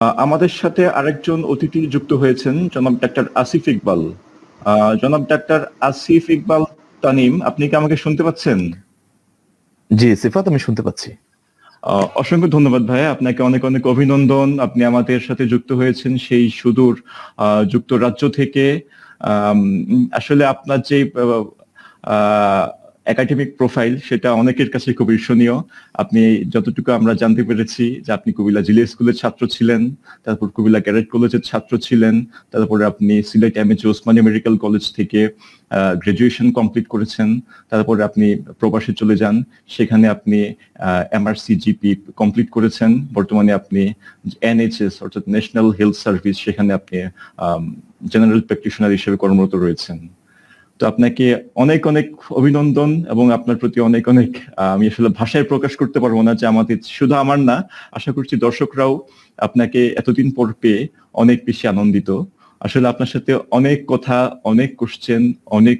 আমাদের সাথে আরেকজন অতিথি যুক্ত হয়েছেন, জনাব ডাক্তার আসিফ ইকবাল। জনাব ডাক্তার আসিফ ইকবাল তানিম, আপনি কি আমাকে শুনতে পাচ্ছেন? জি সিফাত, আমি শুনতে পাচ্ছি। অসংখ্য ধন্যবাদ ভাইয়া, আপনাকে অনেক অনেক অভিনন্দন। আপনি আমাদের সাথে যুক্ত হয়েছেন সেই সুদূর যুক্তরাজ্য থেকে। আসলে আপনার যে একাডেমিক প্রোফাইল সেটা অনেকের কাছে খুব ঈর্ষণীয়। আপনি যতটুকু আমরা জানতে পেরেছি যে আপনি কুমিল্লা জিলা স্কুলের ছাত্র ছিলেন, তারপর কুমিল্লা ক্যাডেট কলেজের ছাত্র ছিলেন, তারপরে আপনি Sylhet MH Osmani medical college থেকে গ্রাজুয়েশন কমপ্লিট করেছেন। তারপরে আপনি প্রবাসে চলে যান, সেখানে আপনি এমআরসিজিপি কমপ্লিট করেছেন। বর্তমানে আপনি এনএইচএস অর্থাৎ ন্যাশনাল হেলথ সার্ভিস, সেখানে আপনি জেনারেল প্র্যাকটিশনার হিসেবে কর্মরত রয়েছেন। তো আপনাকে অনেক অনেক অভিনন্দন এবং আপনার প্রতি অনেক অনেক আমি আসলে ভাষায় প্রকাশ করতে পারবো না যে আমাদের, শুধু আমার না, আশা করছি দর্শকরাও আপনাকে এতদিন পর পেয়ে অনেক বেশি আনন্দিত। আসলে আপনার সাথে অনেক কথা, অনেক কোশ্চেন, অনেক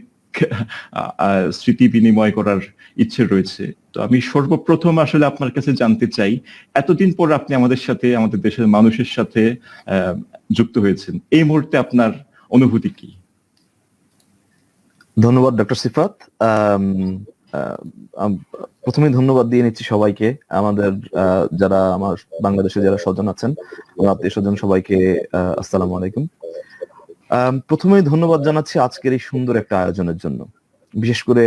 স্মৃতি বিনিময় করার ইচ্ছে রয়েছে। তো আমি সর্বপ্রথম আসলে আপনার কাছে জানতে চাই, এতদিন পর আপনি আমাদের সাথে, আমাদের দেশের মানুষের সাথে যুক্ত হয়েছেন, এই মুহূর্তে আপনার অনুভূতি কি? ধন্যবাদ ডক্টর সিফাত। আম, আহ, আম- প্রথমে ধন্যবাদ দিয়ে নিচ্ছি সবাইকে, আমাদের যারা আমার বাংলাদেশে যারা স্বজন আছেন, আমার আত্মীয় স্বজন সবাইকে। আসসালামু আলাইকুম। প্রথমেই ধন্যবাদ জানাচ্ছি আজকের এই সুন্দর একটা আয়োজনের জন্য। বিশেষ করে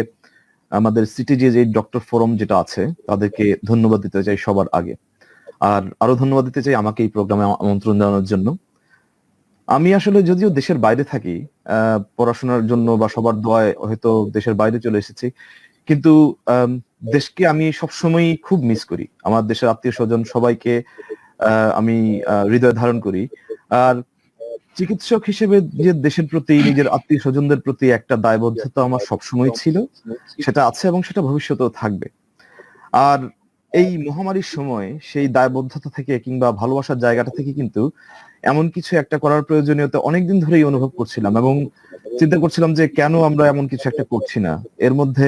আমাদের সিটিজি যে ডক্টর ফোরাম যেটা আছে, তাদেরকে ধন্যবাদ দিতে চাই সবার আগে। আর আরো ধন্যবাদ দিতে চাই আমাকে এই প্রোগ্রামে আমন্ত্রণ জানানোর জন্য। আমি আসলে যদিও দেশের বাইরে থাকি, পড়াশোনার জন্য বা সবার দোয়ায় হয়তো দেশের বাইরে চলে এসেছি, কিন্তু দেশকে আমি সবসময় খুব মিস করি। আমার দেশের আত্মীয় স্বজন সবাইকে আমি হৃদয়ে ধারণ করি। আর চিকিৎসক হিসেবে যে দেশের প্রতি, নিজের আত্মীয় স্বজনদের প্রতি একটা দায়বদ্ধতা আমার সবসময় ছিল, সেটা আছে এবং সেটা ভবিষ্যতেও থাকবে। আর এই মহামারীর সময় সেই দায়বদ্ধতা থেকে কিংবা ভালোবাসার জায়গাটা থেকে কিন্তু এমন কিছু একটা করার প্রয়োজনীয়তা অনেকদিন ধরেই অনুভব করছিলাম, এবং চিন্তা করছিলাম যে কেন আমরা এমন কিছু একটা করছি না। এর মধ্যে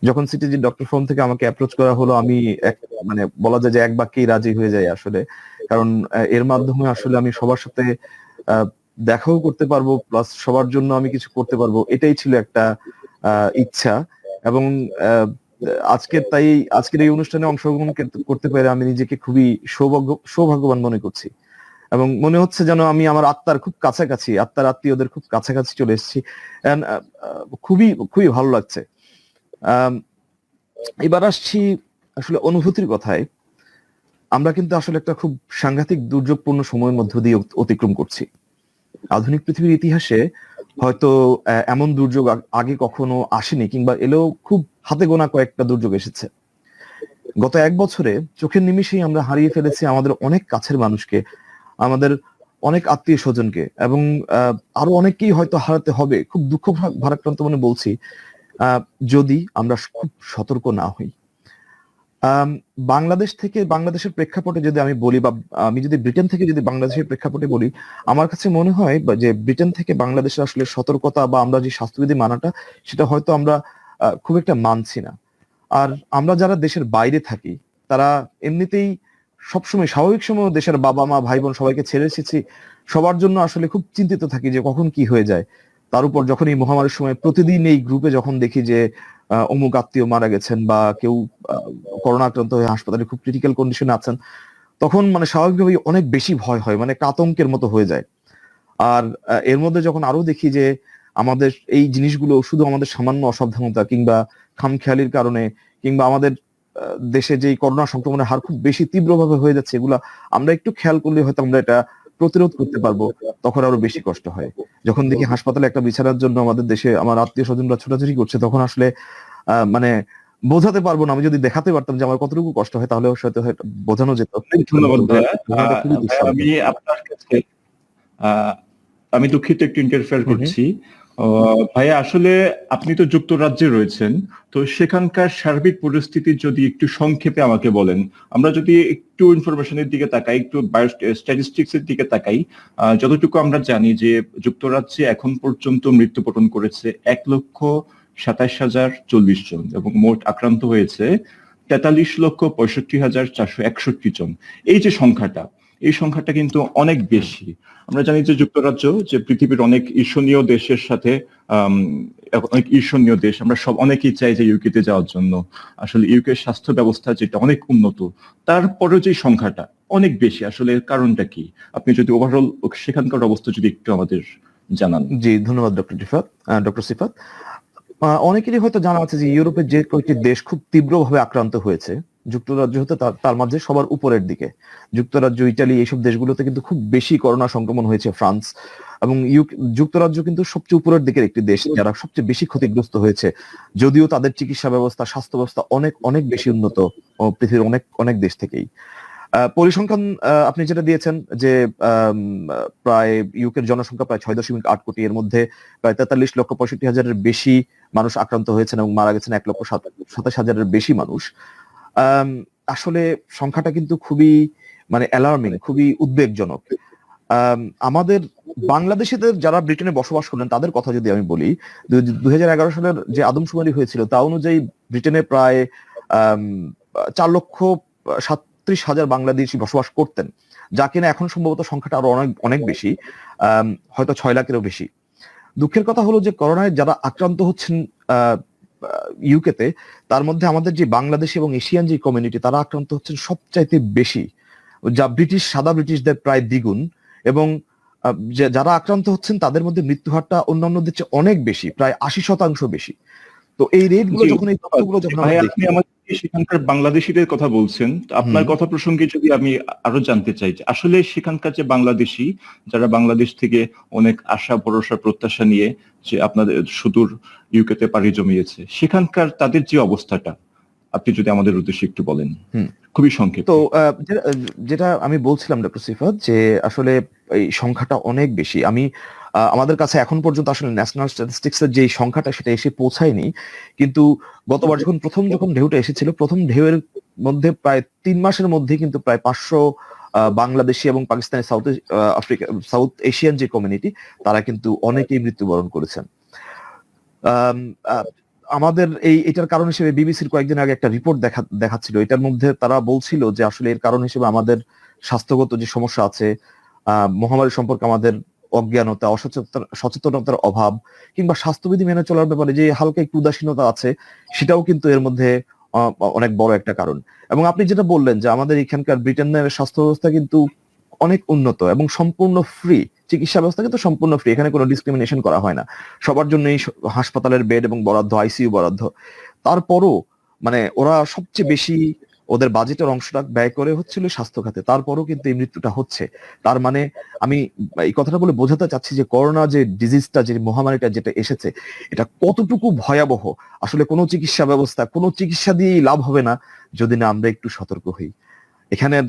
যখন সিটিজি ডক্টর ফোন থেকে আমাকে অ্যাপ্রোচ করা হলো, আমি এক মানে বলা যায় যে এক বাক্যেই রাজি হয়ে যাই আসলে। কারণ এর মাধ্যমে আসলে আমি সবার সাথে আহ, দেখাও করতে পারবো, প্লাস সবার জন্য আমি কিছু করতে পারবো, এটাই ছিল একটা ইচ্ছা। এবং আহ, আজকের এই অনুষ্ঠানে অংশগ্রহণ করতে পেরে আমি নিজেকে খুবই সৌভাগ্যবান মনে করছি। এবং মনে হচ্ছে যেন আমি আমার আত্মার খুব কাছাকাছি, আত্মার আত্মীয়দের খুব কাছাকাছি চলে এসেছি। And, খুবই খুবই ভালো লাগছে। আম, এবার আসছি আসলে অনুভূতির কথায়। আমরা কিন্তু আসলে একটা খুব সাংঘাতিক দুর্যোগপূর্ণ সময়ের মধ্য দিয়ে অতিক্রম করছি। আধুনিক পৃথিবীর ইতিহাসে হয়তো এমন দুর্যোগ আগে কখনো আসেনি, কিংবা এলেও খুব হাতে গোনা কয়েকটা দুর্যোগ এসেছে। গত এক বছরে চোখের নিমিষেই আমরা হারিয়ে ফেলেছি আমাদের অনেক কাছের মানুষকে, আমাদের অনেক আত্মীয় স্বজনকে, এবং আরো অনেককেই হয়তো হারাতে হবে। খুব দুঃখ ভারাক্রান্ত মনে বলছি, আহ, যদি আমরা খুব সতর্ক না হই। আম, বাংলাদেশের প্রেক্ষাপটে যদি আমি বলি, বা আমি যদি ব্রিটেন থেকে যদি বাংলাদেশের প্রেক্ষাপটে বলি, আমার কাছে মনে হয় যে ব্রিটেন থেকে বাংলাদেশের আসলে সতর্কতা বা আমরা যে স্বাস্থ্যবিধি মানাটা, সেটা হয়তো আমরা খুব একটা মানছি না। আর আমরা যারা দেশের বাইরে থাকি, তারা এমনিতেই সবসময় স্বাভাবিক সময় দেশের বাবা মা ভাই বোন সবাইকে ছেড়ে এসেছি, সবার জন্য আসলে খুব চিন্তিত থাকি যে কখন কি হয়ে যায়। তার উপর যখন এই মহামারীর সময় প্রতিদিন এই গ্রুপে যখন দেখি যে অমুক আত্মীয় মারা গেছেন, বা কেউ করোনা আক্রান্ত হয়ে হাসপাতালে খুব ক্রিটিক্যাল কন্ডিশনে আছেন, তখন মানে স্বাভাবিকভাবেই অনেক বেশি ভয় হয়, মানে আতঙ্কের মতো হয়ে যায়। আর এর মধ্যে যখন আরো দেখি যে আমাদের এই জিনিসগুলো শুধু আমাদের সামান্য অসাবধানতা কিংবা খামখেয়ালির কারণে, কিংবা আমাদের দেশে যে করোনা সংক্রমণের হার খুব বেশি তীব্রভাবে হয়ে যাচ্ছে, এগুলা আমরা একটু খেয়াল করলে হয়তো আমরা এটা প্রতিরোধ করতে পারবো, তখন আরো বেশি কষ্ট হয়। যখন দেখি হাসপাতালে একটা বিছানার জন্য আমাদের দেশে আমার আত্মীয় স্বজনরা ছোটাছুটি করছে, তখন আসলে মানে বোঝাতে পারবো না। আমি যদি দেখাতে পারতাম যে আমার কতটুকু কষ্ট হয়, তাহলে হয়তো বোঝানো যেত। অনেক ধন্যবাদ ভাইয়া। ঘটনাটা খুবই ভাইয়া দুঃসাধ্য। আমি আপনার কাছে আহ, আমি দুঃখিত, একটু ইন্টারফেয়ার হম হম। করছি। ভাইয়া আসলে আপনি তো যুক্তরাজ্যে রয়েছেন, তো সেখানকার সার্বিক পরিস্থিতি যদি একটু সংক্ষেপে আমাকে বলেন। আমরা যদি একটু ইনফরমেশনের দিকে তাকাই, একটু স্ট্যাটিস্টিক্স এর দিকে তাকাই, যতটুকু আমরা জানি যে যুক্তরাজ্যে এখন পর্যন্ত মৃত্যুবরণ করেছে 1,27,040 জন এবং মোট আক্রান্ত হয়েছে 43,65,461 জন। এই যে সংখ্যাটা, এই সংখ্যাটা কিন্তু অনেক বেশি। আমরা জানি যে যুক্তরাজ্য যে পৃথিবীর অনেক ঈর্ষণীয় দেশের সাথে আম, অনেক ঈর্ষণীয় দেশ, আমরা সব অনেকেই চাই যে ইউকেতে যাওয়ার জন্য। আসলে ইউকের স্বাস্থ্য ব্যবস্থা যেটা অনেক উন্নত, তারপরেও যে সংখ্যাটা অনেক বেশি, আসলে এর কারণটা কি? আপনি যদি ওভারঅল সেখানকার অবস্থা যদি একটু আমাদের জানান। জি, ধন্যবাদ ডক্টর সিফাত। অনেকেরই হয়তো জানা আছে যে ইউরোপের যে কয়েকটি দেশ খুব তীব্রভাবে আক্রান্ত হয়েছে, যুক্তরাজ্য হতে তার মাঝে সবার উপরের দিকে। যুক্তরাজ্য, ইটালি, এইসব দেশগুলোতে কিন্তু খুব বেশি করোনা সংক্রমণ হয়েছে। ফ্রান্স এবং যুক্তরাজ্য কিন্তু সবচেয়ে উপরের দিকের একটি দেশ যারা সবচেয়ে বেশি ক্ষতিগ্রস্ত হয়েছে, যদিও তাদের চিকিৎসা ব্যবস্থা, স্বাস্থ্য ব্যবস্থা অনেক অনেক বেশি উন্নত পৃথিবীর অনেক অনেক দেশ থেকেই। পরিসংখ্যান আপনি যেটা দিয়েছেন যে প্রায় ইউকের জনসংখ্যা প্রায় 6.8 কোটি, এর মধ্যে প্রায় 43,65,000-এর বেশি মানুষ আক্রান্ত হয়েছেন এবং মারা গেছেন 1,27,000-এর বেশি মানুষ। আসলে সংখ্যাটা কিন্তু খুবই মানে অ্যালার্মিং, খুবই উদ্বেগজনক। আমাদের বাংলাদেশিদের যারা ব্রিটেনে বসবাস করলেন তাদের কথা যদি আমি বলি, 2011 সালের যে আদমশুমারি হয়েছিল তা অনুযায়ী ব্রিটেনে প্রায় 4,37,000 বাংলাদেশি বসবাস করতেন, যা কিনা এখন সম্ভবত সংখ্যাটা আরো অনেক অনেক বেশি, হয়তো 6 লাখেরও বেশি। দুঃখের কথা হলো যে করোনায় যারা আক্রান্ত হচ্ছেন ইউকেতে, তার মধ্যে আমাদের যে বাংলাদেশি এবং এশিয়ান যে কমিউনিটি তারা আক্রান্ত হচ্ছেন সবচাইতে বেশি, যা সাদা ব্রিটিশদের প্রায় দ্বিগুণ। এবং যারা আক্রান্ত হচ্ছেন তাদের মধ্যে মৃত্যু হারটা অন্যান্যদের চেয়ে অনেক বেশি, প্রায় 80% বেশি। তো এই রেটগুলো যখন, এই তথ্যগুলো যখন আমরা দেখি, আপনি আমাদের সেখানকার বাংলাদেশিদের কথা বলছেন, আপনার কথা প্রসঙ্গে যদি আমি আরো জানতে চাই যে আসলে সেখানকার যে বাংলাদেশি, যারা বাংলাদেশ থেকে অনেক আশা ভরসা প্রত্যাশা নিয়ে যে আপনাদের সুদূর ইউকেতে পাড়ি জমিয়েছে, সেখানকার তাদের যে অবস্থাটা আপনি যদি আমাদের উদ্দেশ্যে একটু বলেন খুবই সংক্ষেপে। তো যেটা আমি বলছিলাম ডক্টর সিফাত, যে আসলে এই সংখ্যাটা অনেক বেশি। আমাদের কাছে এখন পর্যন্ত আসলে ন্যাশনাল স্ট্যাটিস্টিক্স এর যে সংখ্যাটা সেটা এসে পৌঁছায়নি, কিন্তু গতবার যখন ঢেউটা এসেছিল, প্রথম ঢেউয়ের মধ্যে প্রায় 3 মাসের মধ্যে কিন্তু প্রায় 500 বাংলাদেশি এবং পাকিস্তানি সাউথ এশিয়ান যে কমিউনিটি তারা কিন্তু অনেকেই মৃত্যুবরণ করেছেন। আমাদের এটার কারণ হিসেবে বিবিসির কয়েকদিন আগে একটা রিপোর্ট দেখাচ্ছিল, এটার মধ্যে তারা বলছিল যে আসলে এর কারণ হিসেবে আমাদের স্বাস্থ্যগত যে সমস্যা আছে, মহামারী সম্পর্কে আমাদের অজ্ঞানতা, সচেতনতার অভাব, কিংবা স্বাস্থ্যবিধি মেনে চলার ব্যাপারে যে হালকা একটু উদাসীনতা আছে, সেটাও কিন্তু এর মধ্যে অনেক বড় একটা কারণ। এবং আপনি যেটা বললেন যে আমাদের এখানকার ব্রিটেনের স্বাস্থ্য ব্যবস্থা কিন্তু অনেক উন্নত এবং সম্পূর্ণ ফ্রি, চিকিৎসা ব্যবস্থা কিন্তু সম্পূর্ণ ফ্রি, এখানে কোনো ডিসক্রিমিনেশন করা হয় না, সবার জন্যই হাসপাতালের বেড এবং বরাদ্দ, আইসিইউ বরাদ্দ। তারপরও মানে ওরা সবচেয়ে বেশি ওদের বাজেটের অংশটা ব্যয় করে হচ্ছিল স্বাস্থ্য খাতে, তারপরও কিন্তু এই মৃত্যুটা হচ্ছে। তার মানে আমি এই কথাটা বলে বোঝাতে চাচ্ছি যে করোনা যে ডিজিজটা, যে মহামারীটা যেটা এসেছে, এটা কতটুকু ভয়াবহ। আসলে কোনো চিকিৎসা ব্যবস্থা, কোনো চিকিৎসা দিয়েই লাভ হবে না যদি না আমরা একটু সতর্ক হই। এখানের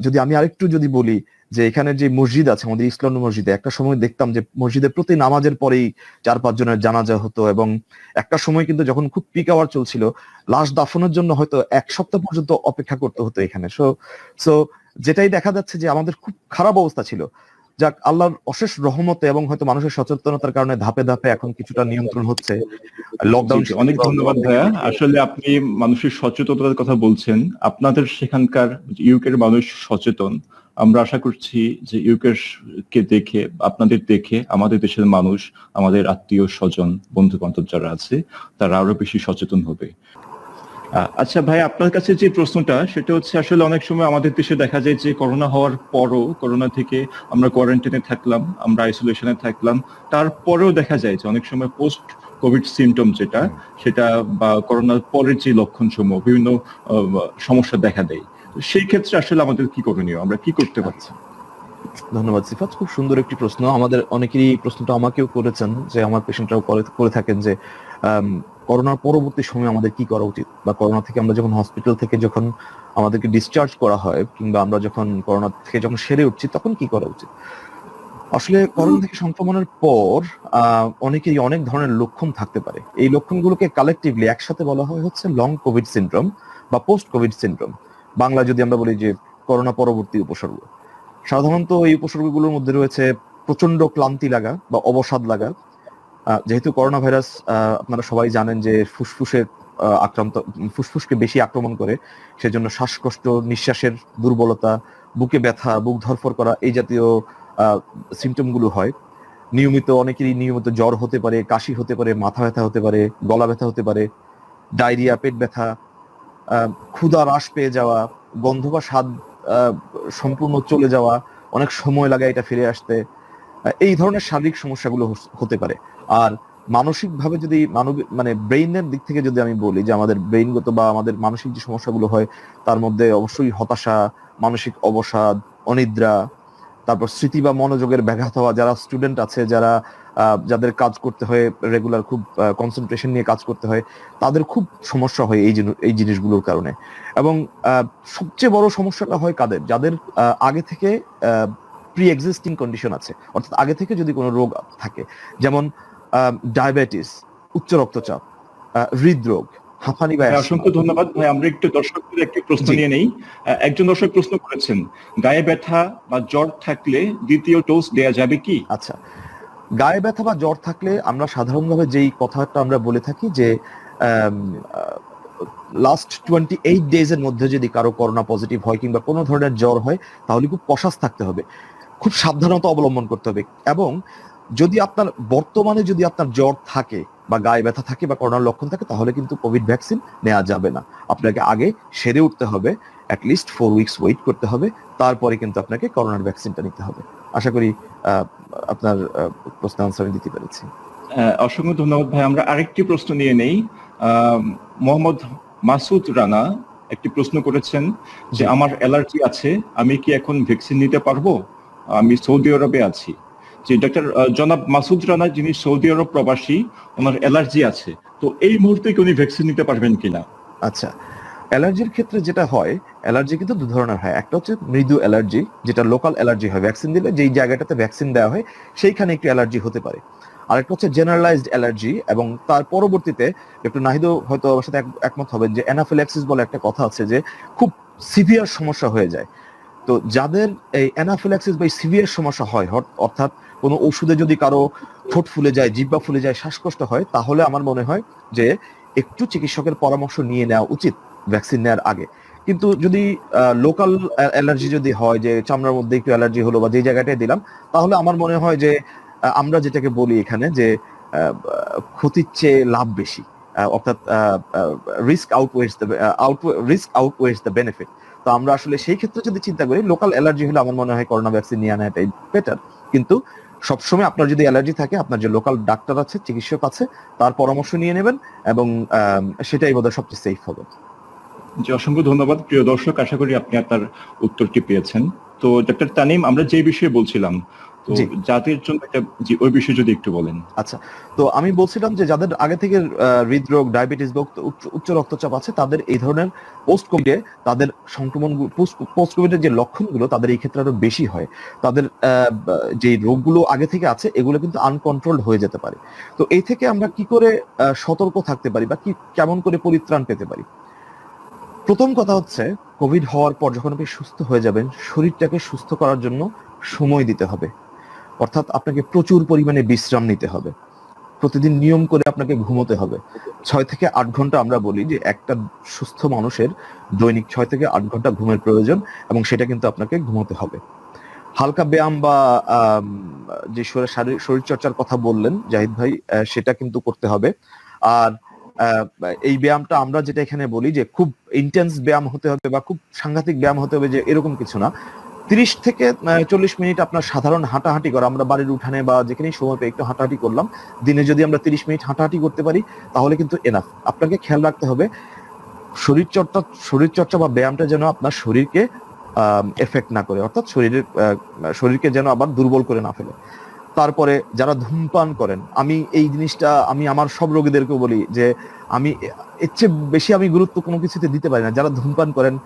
যদি আমি আরেকটু যদি বলি যে এখানে যে মসজিদ আছে, আমাদের ইসলাম মসজিদে একটা সময় দেখতাম যে মসজিদে প্রতি নামাজের পরেই 4-5 জনের জানাজা হতো, এবং একটা সময় কিন্তু যখন খুব পিক আওয়ার চলছিল, লাশ দাফনের জন্য হয়তো 1 সপ্তাহ পর্যন্ত অপেক্ষা করতে হতো এখানে। সো যেটাই দেখা যাচ্ছে যে আমাদের খুব খারাপ অবস্থা ছিল। যাক, আল্লাহর অশেষ রহমতে এবং হয়তো মানুষের সচেতনতার কারণে ধাপে ধাপে এখন কিছুটা নিয়ন্ত্রণ হচ্ছে। লকডাউন। অনেক ধন্যবাদ ভাইয়া। আসলে আপনি মানুষের সচেতনতার কথা বলছেন, আপনাদের সেখানকার ইউকের মানুষ সচেতন। আমরা আশা করছি যে ইউকের কে দেখে, আপনাদের দেখে আমাদের দেশের মানুষ, আমাদের আত্মীয় স্বজন, বন্ধু বান্ধব যারা আছে তারা আরো বেশি সচেতন হবে। আচ্ছা ভাই, আপনার কাছে যে প্রশ্নটা সেটা হচ্ছে, আসলে অনেক সময় আমাদের দেশে দেখা যায় যে করোনা হওয়ার পরও, করোনা থেকে আমরা কোয়ারেন্টাইনে থাকলাম, আমরা আইসোলেশনে থাকলাম, তারপরেও দেখা যায় যে অনেক সময় পোস্ট কোভিড সিমটম যেটা, সেটা বা করোনার পরের যে লক্ষণ সমূহ, বিভিন্ন সমস্যা দেখা দেয়। সেই ক্ষেত্রে আসলে আমাদের কি করণীয়, আমরা কি করতে পারছি? ধন্যবাদ সিফাত, খুব সুন্দর একটি প্রশ্ন। আমাদের অনেকেরই প্রশ্নটা আমাকেও করেছেন, যে আমার পেশেন্টরাও করে থাকেন যে করোনার পরবর্তী সময়ে আমাদের কি করা উচিত, বা করোনা থেকে আমরা যখন হসপিটাল থেকে যখন আমাদেরকে ডিসচার্জ করা হয়, কিংবা আমরা যখন করোনা থেকে যখন সেরে উঠছি তখন কি করা উচিত। আসলে করোনা থেকে সংক্রমণের পর অনেকেরই অনেক ধরনের লক্ষণ থাকতে পারে। এই লক্ষণগুলোকে কালেকটিভলি একসাথে বলা হয় হচ্ছে লং কোভিড সিনড্রোম বা পোস্ট কোভিড সিনড্রোম। বাংলা যদি আমরা বলি যে করোনা পরবর্তী উপসর্গ। সাধারণত এই উপসর্গগুলোর মধ্যে রয়েছে প্রচন্ড ক্লান্তি লাগা বা অবসাদ লাগা, যেহেতু করোনা ভাইরাস আপনারা সবাই জানেন যে ফুসফুসে আক্রান্ত, ফুসফুসকে বেশি আক্রমণ করে, সেজন্য শ্বাসকষ্ট, নিঃশ্বাসের দুর্বলতা, বুকে ব্যথা, বুক ধরফর করা, এই জাতীয় সিমটম গুলো হয়। অনেকেরই নিয়মিত জ্বর হতে পারে, কাশি হতে পারে, মাথা ব্যথা হতে পারে, গলা ব্যথা হতে পারে, ডায়রিয়া, পেট ব্যথা, ক্ষুধা হ্রাস পেয়ে যাওয়া, গন্ধ বা স্বাদ সম্পূর্ণ চলে যাওয়া, অনেক সময় লাগে এটা ফিরে আসতে। এই ধরনের শারীরিক সমস্যাগুলো হতে পারে। আর মানসিক ভাবে যদি মানে ব্রেইনের দিক থেকে যদি আমি বলি যে আমাদের ব্রেইনগত বা আমাদের মানসিক যে সমস্যাগুলো হয়, তার মধ্যে অবশ্যই হতাশা, মানসিক অবসাদ, অনিদ্রা, তারপর স্মৃতি বা মনোযোগের ব্যাঘাত হওয়া, যারা স্টুডেন্ট আছে, যাদের কাজ করতে হয় রেগুলার, খুব কনসেন্ট্রেশন নিয়ে কাজ করতে হয়, তাদের খুব সমস্যা হয় এই জিনিসগুলোর কারণে। এবং সবচেয়ে বড় সমস্যাটা হয় কাদের, যাদের আগে থেকে প্রি এক্সিস্টিং কন্ডিশন আছে, অর্থাৎ আগে থেকে যদি কোনো রোগ থাকে, যেমন ডায়াবেটিস, উচ্চ রক্তচাপ, হৃদরোগ, হাঁপানি বা অসংখ্য ধন্যবাদ ভাই। আমরা একটু দর্শকদের একটি প্রশ্ন নিয়ে নেই। একজন দর্শক প্রশ্ন করেছেন, গায়ে ব্যথা বা জ্বর থাকলে দ্বিতীয় ডোজ দেয়া যাবে কি? আচ্ছা, গায়ে ব্যথা বা জ্বর থাকলে আমরা সাধারণভাবে যেই কথাটা আমরা বলে থাকি যে লাস্ট 28 ডেজ এর মধ্যে যদি কারো করোনা পজিটিভ হয় কিংবা কোনো ধরনের জ্বর হয়, তাহলে খুব কশাস থাকতে হবে, খুব সাবধানতা অবলম্বন করতে হবে। এবং যদি বর্তমানে যদি আপনার জ্বর থাকে বা গায়ে ব্যথা থাকে বা করোনার লক্ষণ থাকে, তাহলে কিন্তু কোভিড ভ্যাকসিন নেওয়া যাবে না। আপনাকে আগে সেরে উঠতে হবে, অ্যাটলিস্ট 4 উইকস ওয়েট করতে হবে, তারপরে কিন্তু আপনাকে করোনার ভ্যাকসিনটা নিতে হবে। আশা করি আপনার প্রশ্নের আনসার আমি দিতে পেরেছি। অসংখ্য ধন্যবাদ ভাই। আমরা আরেকটি প্রশ্ন নিয়ে নেই। মোহাম্মদ মাসুদ রানা একটি প্রশ্ন করেছেন যে আমার অ্যালার্জি আছে, আমি কি এখন ভ্যাকসিন নিতে পারবো? আমি সৌদি আরবে আছি। যে ডক্টর জনাব মাসুদ রানা, যিনি সৌদি আরব প্রবাসী, ওনার অ্যালার্জি আছে, তো এই মুহূর্তে কি উনি ভ্যাকসিন নিতে পারবেন কিনা? আচ্ছা, অ্যালার্জির ক্ষেত্রে যেটা হয়, অ্যালার্জি কিন্তু দু ধরনের হয়। একটা হচ্ছে মৃদু অ্যালার্জি, যেটা লোকাল অ্যালার্জি হয়, ভ্যাকসিন দিলে যেই জায়গাটাতে ভ্যাকসিন দেওয়া হয় সেইখানে একটু অ্যালার্জি হতে পারে। আরেকটা হচ্ছে জেনারেলাইজড অ্যালার্জি, এবং তার পরবর্তীতে একটু নাহিদও হয়তো আমার সাথে একমত হবে যে অ্যানাফিল্যাক্সিস বলে একটা কথা আছে, যে খুব সিভিয়ার সমস্যা হয়ে যায়। তো যাদের এই অ্যানাফিল্যাক্সিস বা সিভিয়ার সমস্যা হয়, অর্থাৎ কোনো ওষুধে যদি কারো ঠোঁট ফুলে যায়, জিহ্বা ফুলে যায়, শ্বাসকষ্ট হয়, তাহলে আমার মনে হয় যে একটু চিকিৎসকের পরামর্শ নিয়ে নেওয়া উচিত ভ্যাকসিন নেওয়ার আগে। কিন্তু যদি লোকাল অ্যালার্জি যদি হয়, যে চামড়ার মধ্যে একটু অ্যালার্জি হলো বা যে জায়গাটায় দিলাম, তাহলে আমার মনে হয় যে আমরা যেটাকে বলি এখানে যে ক্ষতির চেয়ে লাভ বেশি, অর্থাৎ রিস্ক আউটওয়েজ দ্য বেনিফিট। তো আমরা আসলে সেই ক্ষেত্রে যদি চিন্তা করি, লোকাল অ্যালার্জি হলে আমার মনে হয় করোনা ভ্যাকসিন নিয়ে নেওয়াটাই বেটার। কিন্তু সবসময় আপনার যদি অ্যালার্জি থাকে, আপনার যে লোকাল ডাক্তার আছে, চিকিৎসক আছে, তার পরামর্শ নিয়ে নেবেন, এবং সেটাই বোধহয় সবচেয়ে সেফ হবে। জি, অসংখ্য ধন্যবাদ প্রিয় দর্শক। আশা করি আপনি আপনার উত্তরটি পেয়েছেন। তো ডক্টর তানিম, আমরা যে বিষয়ে বলছিলাম, তো যাদের জন্য এটা, জি, ওই বিষয়ে যদি একটু বলেন। আচ্ছা, তো আমি বলছিলাম যে যাদের আগে থেকে হৃদরোগ, ডায়াবেটিস বা উচ্চ রক্তচাপ আছে, তাদের এই ধরনের পোস্ট কোভিডে তাদের সংক্রমণ, পোস্ট কোভিডের যে লক্ষণগুলো তাদের এই ক্ষেত্রে আরো বেশি হয়। তাদের যে রোগগুলো আগে থেকে আছে, এগুলো কিন্তু আনকন্ট্রোলড হয়ে যেতে পারে। তো এই থেকে আমরা কি করে সতর্ক থাকতে পারি বা কেমন করে পরিত্রাণ পেতে পারি? প্রথম কথা হচ্ছে, কোভিড হওয়ার পর যখন আপনি সুস্থ হয়ে যাবেন, শরীরটাকে সুস্থ করার জন্য সময় দিতে হবে। অর্থাৎ আপনাকে প্রচুর পরিমাণে বিশ্রাম নিতে হবে, প্রতিদিন নিয়ম করে আপনাকে ঘুমোতে হবে। 6 থেকে 8 ঘন্টা, আমরা বলি যে একটা সুস্থ মানুষের দৈনিক 6 থেকে 8 ঘন্টা ঘুমের প্রয়োজন, এবং সেটা কিন্তু আপনাকে ঘুমোতে হবে। হালকা ব্যায়াম বা যে শরীর চর্চার কথা বললেন জাহিদ ভাই, সেটা কিন্তু করতে হবে। আর এই ব্যায়ামটা আমরা যেটা এখানে বলি যে খুব ইন্টেন্স ব্যায়াম হতে হবে বা খুব সাংঘাতিক ব্যায়াম হতে হবে, যে এরকম কিছু না। 30 থেকে 40 মিনিট আপনার সাধারণ হাঁটাহাঁটি করা, আমরা বাড়ির উঠানে বা যেখানেই সময় পেয়ে একটু হাঁটাহাঁটি করলাম, দিনে যদি আমরা 30 মিনিট হাঁটাহাঁটি করতে পারি, তাহলে কিন্তু এনাফ। আপনাকে খেয়াল রাখতে হবে শরীরচর্চা বা ব্যায়ামটা যেন আপনার শরীরকে এফেক্ট না করে, অর্থাৎ শরীরকে যেন আবার দুর্বল করে না ফেলে। তারপরে যারা ধূমপান করেন, আমি এই জিনিসটা আমি আমার সব রোগীদেরকেও বলি যে আমি এর চেয়ে বেশি আমি গুরুত্ব কোনো কিছুতে দিতে পারি না। যারা ধূমপান করেন,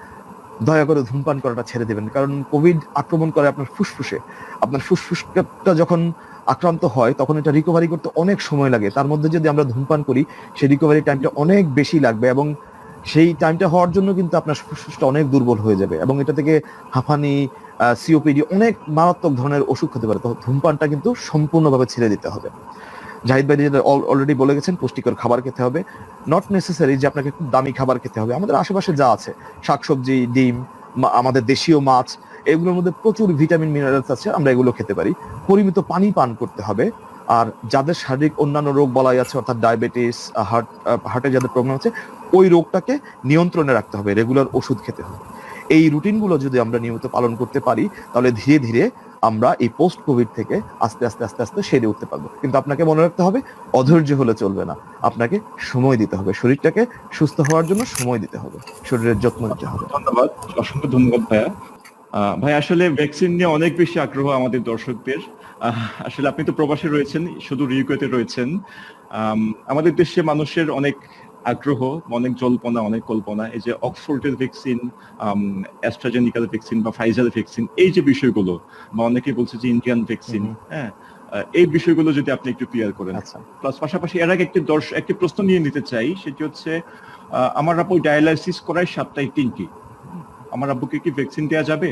দয়া করে ধূমপান করাটা ছেড়ে দেবেন, কারণ কোভিড আক্রমণ করে আপনার ফুসফুসে। আপনার ফুসফুসটা যখন আক্রান্ত হয়, তখন এটা রিকভারি করতে অনেক সময় লাগে। তার মধ্যে যদি আমরা ধূমপান করি, সেই রিকভারি টাইমটা অনেক বেশি লাগবে, এবং সেই টাইমটা হওয়ার জন্য কিন্তু আপনার ফুসফুসটা অনেক দুর্বল হয়ে যাবে, এবং এটা থেকে হাঁপানি, সিওপিডি, অনেক মারাত্মক ধরনের অসুখ হতে পারে। তো ধূমপানটা কিন্তু সম্পূর্ণভাবে ছেড়ে দিতে হবে। জাহিদ ভাই যেটা অলরেডি বলে গেছেন, পুষ্টিকর খাবার খেতে হবে, নট নেসেসারি যে আপনাকে খুব দামি খাবার খেতে হবে। আমাদের আশেপাশে যা আছে, শাকসবজি, ডিম, আমাদের দেশীয় মাছ, এগুলোর মধ্যে প্রচুর ভিটামিন মিনারেলস আছে, আমরা এগুলো খেতে পারি। পরিমিত পানি পান করতে হবে। আর যাদের শারীরিক অন্যান্য রোগ বলাই আছে, অর্থাৎ ডায়াবেটিস, হার্টে যাদের প্রবলেম আছে, ওই রোগটাকে নিয়ন্ত্রণে রাখতে হবে, রেগুলার ওষুধ খেতে হবে। এই রুটিনগুলো যদি আমরা নিয়মিত পালন করতে পারি, তাহলে ধীরে ধীরে আমরা এই পোস্ট কোভিড থেকে আস্তে আস্তে আস্তে আস্তে সেরে উঠতে পারবো। কিন্তু আপনাকে মনে রাখতে হবে, অধৈর্য হলে চলবে না, আপনাকে সময় দিতে হবে, শরীরটাকে সুস্থ হওয়ার জন্য সময় দিতে হবে, শরীরের যত্ন নিতে হবে। ধন্যবাদ, অসংখ্য ধন্যবাদ ভাইয়া। ভাই আসলে ভ্যাকসিন নিয়ে অনেক বেশি আগ্রহ আমাদের দর্শকদের। আসলে আপনি তো প্রবাসে রয়েছেন, শুধু রিউকেতে রয়েছেন। আমাদের দেশে মানুষের অনেক আগ্রহ, অনেক জল্পনা, অনেক কল্পনা। এই যে অক্সফোর্ডের ভ্যাকসিন, অ্যাস্ট্রাজেনিকার ভ্যাকসিন বা ফাইজার ভ্যাকসিন, এই যে বিষয়গুলো, বা অনেকে বলছে যে ইন্ডিয়ান ভ্যাকসিন, হ্যাঁ, এই বিষয়গুলো যদি আপনি একটু ক্লিয়ার করেন। আচ্ছা, প্লাস পাশাপাশি এর আগে একটি প্রশ্ন নিয়ে নিতে চাই, সেটি হচ্ছে আমার আপু ডায়ালাইসিস করায় সপ্তাহে 3টি। আমার আব্বুকে কি ভ্যাকসিন দেওয়া যাবে?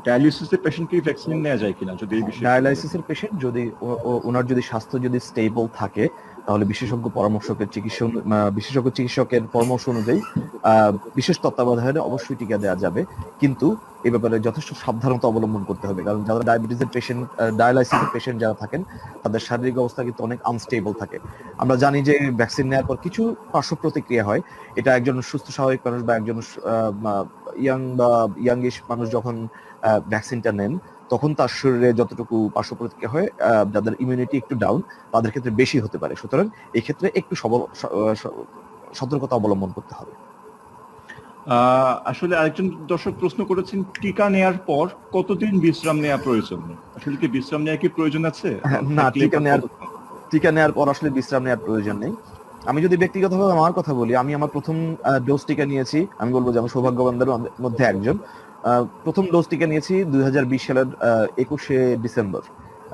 ডায়ালিসিসের পেশেন্ট কি ভ্যাকসিন নেওয়া যায় কিনা, যদি এই বিষয়ে। ডায়ালাইসিসের পেশেন্ট যদি ওনার যদি স্বাস্থ্য যদি স্টেবল থাকে, তাহলে বিশেষজ্ঞ চিকিৎসকের পরামর্শ অনুযায়ী বিশেষ তত্ত্বাবধানে অবশ্যই টিকা দেওয়া যাবে। কিন্তু এই ব্যাপারে যথেষ্ট সাবধানতা অবলম্বন করতে হবে, কারণ যারা ডায়াবেটিসের পেশেন্ট, ডায়ালাইসিসের পেশেন্ট যারা থাকেন, তাদের শারীরিক অবস্থা কিন্তু অনেক আনস্টেবল থাকে। আমরা জানি যে ভ্যাকসিন নেওয়ার পর কিছু পার্শ্ব প্রতিক্রিয়া হয়। এটা একজন সুস্থ স্বাভাবিক মানুষ বা একজন ইয়াঙ্গিশ মানুষ যখন ভ্যাকসিনটা নেন, তখন তার শরীরে যতটুকু পার্শ্ব প্রতিক্রিয়া হয়, যাদের ইমিউনিটি একটু ডাউন, তাদের ক্ষেত্রে বেশি হতে পারে। সুতরাং এই ক্ষেত্রে একটু সতর্কতা অবলম্বন করতে হবে। আসলে আরেকজন দর্শক প্রশ্ন করেছেন, টিকা নেয়ার পর কতদিন বিশ্রাম নেওয়া প্রয়োজন? আসলে কি বিশ্রাম নেওয়া কি প্রয়োজন আছে? না, টিকা নেওয়ার পর আসলে বিশ্রাম নেওয়ার প্রয়োজন নেই। আমি যদি ব্যক্তিগতভাবে আমার কথা বলি, আমি আমার প্রথম ডোজ টিকা নিয়েছি, আমি বলবো যে আমি সৌভাগ্যবানদের মধ্যে একজন। প্রথম ডোজ টিকা নিয়েছি 2020 সালের 21শে ডিসেম্বর,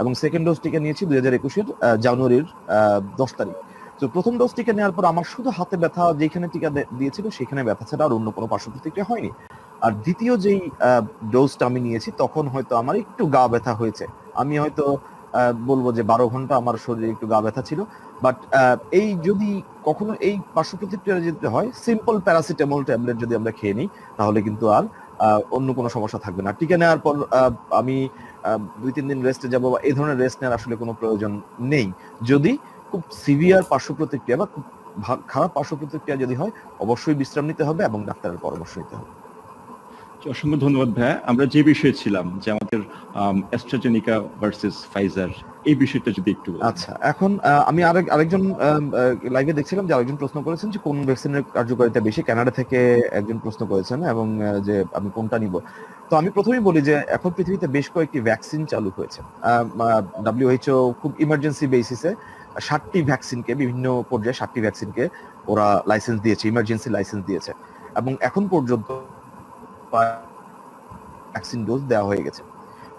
এবং সেকেন্ড ডোজ টিকা নিয়েছি 2021-এর জানুয়ারির 10 তারিখ। তো প্রথম ডোজ টিকা নেওয়ার পর আমার শুধু হাতে ব্যথা, যেখানে টিকা দিয়েছিল সেখানে ব্যথা ছাড়া আর অন্য কোনো পার্শ্ব প্রতিক্রিয়া হয়নি। আর দ্বিতীয় যেই ডোজটা আমি নিয়েছি, তখন হয়তো আমার একটু গা ব্যথা হয়েছে। আমি হয়তো বলবো যে 12 ঘন্টা আমার শরীরে একটু গা ব্যথা ছিল। বাট এই যদি কখনো এই পার্শ্ব প্রতিক্রিয়া যেতে হয়, সিম্পল প্যারাসিটামল ট্যাবলেট যদি আমরা খেয়ে নিই, তাহলে কিন্তু আর অন্য কোনো সমস্যা থাকবে না। টিকা নেওয়ার পর আমি 2-3 দিন রেস্টে যাবো, বা এই ধরনের রেস্ট নেওয়ার আসলে কোনো প্রয়োজন নেই। যদি খুব সিভিয়ার পার্শ্ব প্রতিক্রিয়া বা খুব খারাপ পার্শ্ব প্রতিক্রিয়া যদি হয়, অবশ্যই বিশ্রাম নিতে হবে এবং ডাক্তারের পরামর্শ নিতে হবে। অসংখ্য ধন্যবাদ ভাইয়া। আমরা যে বিষয়ে ছিলাম, যে আমাদের অ্যাস্ট্রাজেনিকা ভার্সেস ফাইজার, এই বিষয়টা যদি একটু। আচ্ছা, এখন আমি আরেকজন লাইভে দেখছিলাম যে আরেকজন প্রশ্ন করেছেন যে কোন ভ্যাকসিনের কার্যকারিতা বেশি। কানাডা থেকে একজন প্রশ্ন করেছেন, এবং যে আমি কোনটা নিব। তো আমি প্রথমেই বলি যে এখন পৃথিবীতে বেশ কয়েকটি ভ্যাকসিন চালু হয়েছে। WHO খুব ইমার্জেন্সি বেসিসে 60টি ভ্যাকসিনকে, বিভিন্ন পর্যায়ে 60টি ভ্যাকসিনকে ওরা লাইসেন্স দিয়েছে, ইমার্জেন্সি লাইসেন্স দিয়েছে, এবং এখন পর্যন্ত ভ্যাকসিন ডোজ দেওয়া হয়ে গেছে।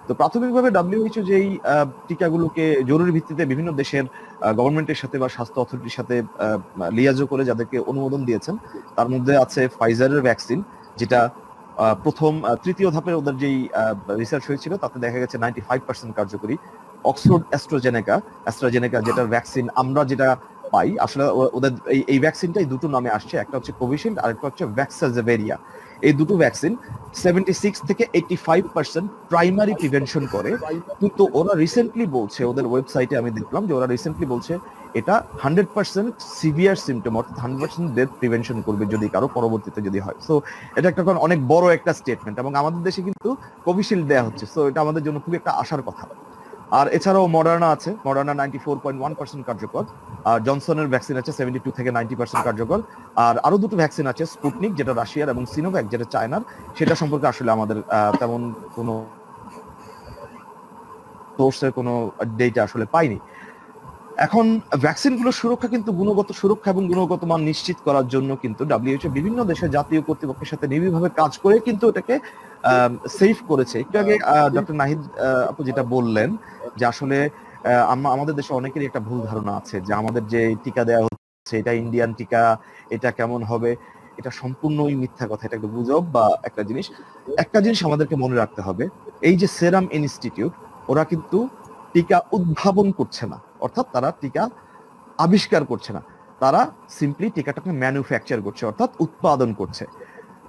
তো প্রাথমিকভাবে WHO যেই টিকাগুলোকে জরুরি ভিত্তিতে বিভিন্ন দেশের গভর্নমেন্টের সাথে বা স্বাস্থ্য অথরিটির সাথে লিয়াজো করে যাদেরকে অনুমোদন দিয়েছেন, তার মধ্যে আছে ফাইজারের ভ্যাকসিন, যেটা প্রথম তৃতীয় ধাপে ওদের যেই রিসার্চ হয়েছিল, তাতে দেখা গেছে 95% কার্যকরী। অক্সফোর্ড অ্যাস্ট্রাজেনেকা যেটার ভ্যাকসিন আমরা যেটা পাই, আসলে ওদের এই ভ্যাকসিনটাই দুটো নামে আসছে, একটা হচ্ছে কোভিশিল্ড আর একটা হচ্ছে ভ্যাক্সাজেভেরিয়া। এই দুটো ভ্যাকসিন 76 থেকে 85% প্রাইমারি প্রিভেনশন করে। কিন্তু ওরা রিসেন্টলি বলছে, ওদের ওয়েবসাইটে আমি দেখলাম যে ওরা রিসেন্টলি বলছে এটা 100% সিভিয়ার সিমটম, অর্থাৎ 100% ডেথ প্রিভেনশন করবে যদি কারো পরবর্তীতে যদি হয়। সো এটা একটা অনেক বড় একটা স্টেটমেন্ট, এবং আমাদের দেশে কিন্তু কোভিশিল্ড দেওয়া হচ্ছে। সো এটা আমাদের জন্য খুব একটা আশার কথা। আর এছাড়াও মডার্না আছে, মডার্না 94.1% কার্যকর, আর জনসনের ভ্যাকসিন আছে 72 থেকে 90% কার্যকর। আর আরো দুটো ভ্যাকসিন আছে, স্পুটনিক যেটা রাশিয়ার, এবং সিনোভ্যাক যেটা চায়নার। সেটা সম্পর্কে আসলে আমাদের তেমন কোনো সোর্সের কোনো ডেটা আসলে পাইনি। এখন ভ্যাকসিনগুলোর সুরক্ষা কিন্তু গুণগত সুরক্ষা এবং গুণগত মান নিশ্চিত করার জন্য কিন্তু WHO বিভিন্ন দেশের জাতীয় কর্তৃপক্ষের সাথে নিবিড়ভাবে কাজ করে কিন্তু এটাকে সেফ করেছে। একটু আগে ডক্টর নাহিদ আপু যেটা বললেন, যে আসলে আমাদের দেশে অনেকেরই একটা ভুল ধারণা আছে যে আমাদের যে টিকা দেওয়া হচ্ছে এটা ইন্ডিয়ান টিকা, এটা কেমন হবে। এটা সম্পূর্ণই মিথ্যা কথা, এটা একটা গুজব। বা একটা জিনিস আমাদেরকে মনে রাখতে হবে, এই যে সেরাম ইনস্টিটিউট, ওরা কিন্তু টিকা উদ্ভাবন করছে না, অর্থাৎ তারা টিকা আবিষ্কার করছে না, তারা সিম্পলি টিকাটাকে ম্যানুফ্যাকচার করছে, অর্থাৎ উৎপাদন করছে।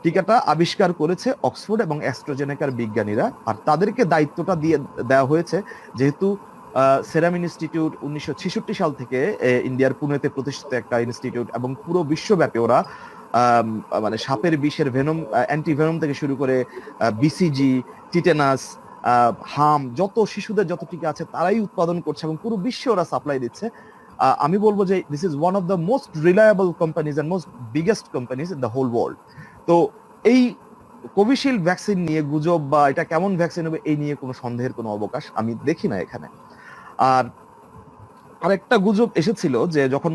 টিকাটা আবিষ্কার করেছে অক্সফোর্ড এবং অ্যাস্ট্রাজেনেকার বিজ্ঞানীরা, আর তাদেরকে দায়িত্বটা দিয়ে দেওয়া হয়েছে, যেহেতু সেরাম ইনস্টিটিউট 1966 সাল থেকে ইন্ডিয়ার পুনেতে প্রতিষ্ঠিত একটা ইনস্টিটিউট, এবং পুরো বিশ্বব্যাপী ওরা মানে সাপের বিষের ভেনম, অ্যান্টিভেনম থেকে শুরু করে বিসিজি, টিটেনাস, হাম, যত শিশুদের যত টিকা আছে তারাই উৎপাদন করছে এবং পুরো বিশ্বে ওরা সাপ্লাই দিচ্ছে। আমি বলবো যে this is one of the most reliable companies and most biggest companies in the whole world. তো এই কোভিশিল্ড ভ্যাকসিন নিয়ে গুজব বা এটা কেমন ভ্যাকসিন হবে এই নিয়ে কোনো সন্দেহের কোনো অবকাশ আমি দেখি না এখানে। আর আরেকটা গুজব এসেছিল যে যখন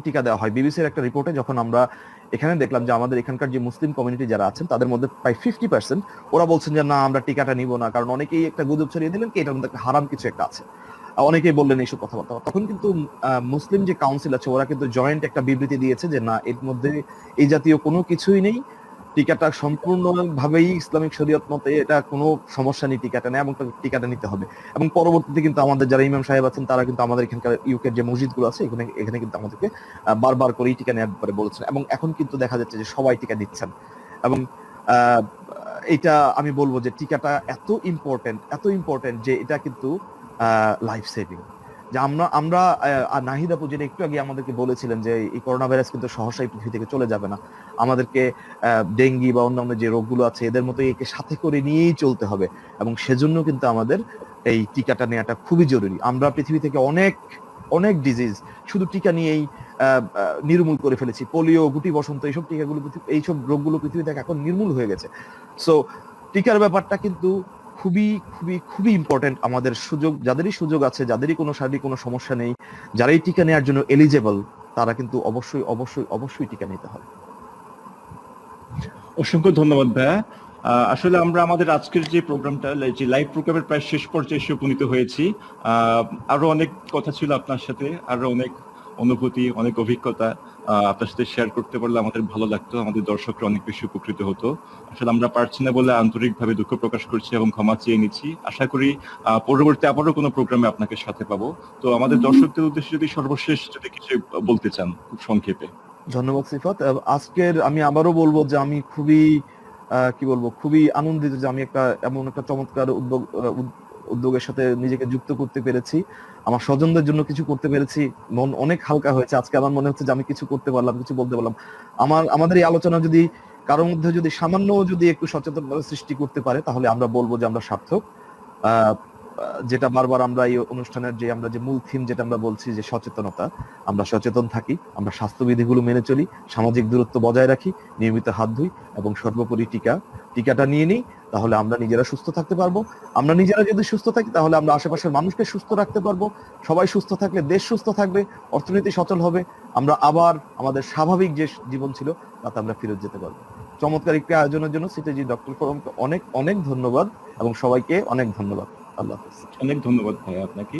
টিকা দেওয়া হয়, বিবিসির একটা রিপোর্টে যখন আমরা এখানে দেখলাম যে আমাদের এখানকার যে মুসলিম কমিউনিটি যারা আছেন তাদের মধ্যে প্রায় 50% ওরা বলছেন যে না আমরা টিকাটা নিব না, কারণ অনেকেই একটা গুজব ছড়িয়ে দিলেন কি এটার মধ্যে একটা হারাম কিছু একটা আছে, অনেকেই বললেন এইসব কথাবার্তা। তখন কিন্তু মুসলিম যে কাউন্সিল আছে ওরা কিন্তু জয়েন্ট একটা বিবৃতি দিয়েছে যে না, এর মধ্যে এই জাতীয় কোনো কিছুই নেই, টিকাটা সম্পূর্ণভাবেই ইসলামিক শরীয়ত মতে এটা কোনো সমস্যা নেই, টিকাটা নেই এবং টিকাটা নিতে হবে। এবং পরবর্তীতে কিন্তু আমাদের যারা ইমাম সাহেব আছেন তারা কিন্তু আমাদের এখানকার ইউকের যে মসজিদগুলো আছে এখানে কিন্তু আমাদেরকে বারবার করে এই টিকা নেওয়ার ব্যাপারে বলেছেন, এবং এখন কিন্তু দেখা যাচ্ছে যে সবাই টিকা নিচ্ছেন। এবং এটা আমি বলবো যে টিকাটা এত ইম্পর্টেন্ট যে এটা কিন্তু লাইফ সেভিং। যে আমরা নাহিদ আপু যেটা একটু আগে আমাদেরকে বলেছিলেন যে এই করোনা ভাইরাস কিন্তু সহসাই পৃথিবী থেকে চলে যাবে না, আমাদেরকে ডেঙ্গি বা অন্যান্য যে রোগগুলো আছে এদের মতো একে সাথে করে নিয়েই চলতে হবে, এবং সেজন্য কিন্তু আমাদের এই টিকাটা নেওয়াটা খুবই জরুরি। আমরা পৃথিবী থেকে অনেক ডিজিজ শুধু টিকা নিয়েই নির্মূল করে ফেলেছি, পোলিও, গুটি বসন্ত, এইসব রোগগুলো পৃথিবী থেকে এখন নির্মূল হয়ে গেছে। সো টিকার ব্যাপারটা কিন্তু খুবই ইম্পর্টেন্ট। আমাদের যাদেরই সুযোগ আছে, যাদেরই কোনো শারীরিক কোনো সমস্যা নেই, যারাই টিকা নেওয়ার জন্য এলিজেবল, তারা কিন্তু অবশ্যই টিকা নিতে হবে। অসংখ্য ধন্যবাদ ভাইয়া। আসলে আমরা আমাদের আজকের যে প্রোগ্রামটা, যে লাইভ প্রোগ্রামের প্রায় শেষ পর্যায়ে এসে উপনীত হয়েছি। আরো অনেক কথা ছিল আপনার সাথে, আরো অনেক অনুভূতি, অনেক অভিজ্ঞতা আপনার সাথে শেয়ার করতে পারলে আমাদের ভালো লাগতো, আমাদের দর্শকরা অনেক বেশি উপকৃত হতো। আসলে আমরা পারছি না বলে আন্তরিকভাবে দুঃখ প্রকাশ করছি এবং ক্ষমা চেয়ে নিচ্ছি। আশা করি পরবর্তী আবারও কোনো প্রোগ্রামে আপনাকে সাথে পাবো। তো আমাদের দর্শকদের উদ্দেশ্যে যদি সর্বশেষ যদি কিছু বলতে চান খুব সংক্ষেপে। ধন্যবাদ সিফাত। আজকের আমি আবারও বলবো যে আমি খুবই আনন্দিত যে আমি এমন একটা চমৎকার উদ্যোগের সাথে নিজেকে যুক্ত করতে পেরেছি, আমার স্বজনদের জন্য কিছু করতে পেরেছি, মন অনেক হালকা হয়েছে। আজকে আমার মনে হচ্ছে যে আমি কিছু করতে পারলাম, কিছু বলতে পারলাম। আমাদের এই আলোচনা যদি কারোর মধ্যে যদি সামান্য যদি একটু সচেতনতা সৃষ্টি করতে পারে তাহলে আমরা বলবো যে আমরা সার্থক। যেটা বারবার আমরা এই অনুষ্ঠানের আমরা যে মূল থিম যেটা আমরা বলছি যে সচেতনতা, আমরা সচেতন থাকি, আমরা স্বাস্থ্যবিধিগুলো মেনে চলি, সামাজিক দূরত্ব বজায় রাখি, নিয়মিত হাত ধুই এবং সর্বোপরি টিকাটা নিয়ে নিই, তাহলে আমরা নিজেরা সুস্থ থাকতে পারবো। আমরা নিজেরা যদি সুস্থ থাকি তাহলে আমরা আশেপাশের মানুষকে সুস্থ রাখতে পারবো। সবাই সুস্থ থাকলে দেশ সুস্থ থাকবে, অর্থনীতি সচল হবে, আমরা আবার আমাদের স্বাভাবিক যে জীবন ছিল তাতে আমরা ফিরে যেতে পারবো। চমৎকার একটি আয়োজনের জন্য সিটিজি ডক্টর ফোরামকে অনেক ধন্যবাদ এবং সবাইকে অনেক ধন্যবাদ। আল্লাহ হাফেজ। অনেক ধন্যবাদ ভাইয়া আপনাকে।